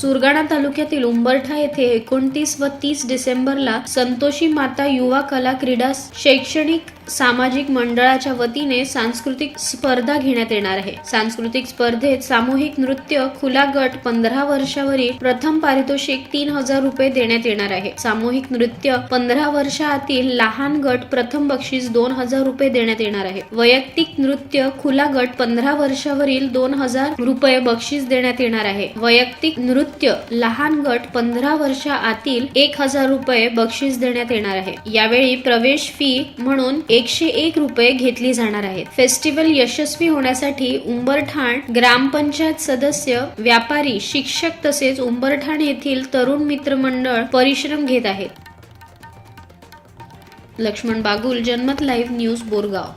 सुरगाणा तालुक्यातील उंबरठा येथे 29 व 30 डिसेंबरला संतोषी माता युवा कला क्रीडा शैक्षणिक सामाजिक मंडळाच्या वतीने सांस्कृतिक स्पर्धा घेण्यात येणार आहे। सांस्कृतिक स्पर्धेत सामूहिक नृत्य खुला गट 15 वर्षावरील प्रथम पारितोषिक 3000 रुपये देण्यात येणार आहे। सामूहिक नृत्य 15 वर्षातील लहान गट प्रथम बक्षीस 2000 रुपये देण्यात येणार आहे। वैयक्तिक नृत्य खुला गट 15 वर्षावरील 2000 रुपये बक्षीस देण्यात येणार आहे। वैयक्तिक नृत्य लहान गट 15 वर्षाआतील 1000 रुपये बक्षीस देण्यात येणार आहे। यावेळी प्रवेश फी म्हणून 101 रुपये घेतली जाणार आहेत। फेस्टिवल यशस्वी होण्यासाठी उंबरठाण ग्रामपंचायत सदस्य, व्यापारी, शिक्षक तसेच उंबरठाण येथील तरुण मित्र मंडळ परिश्रम घेत आहेत। लक्ष्मण बागुल, जनमत लाईव्ह न्यूज, बोरगाव।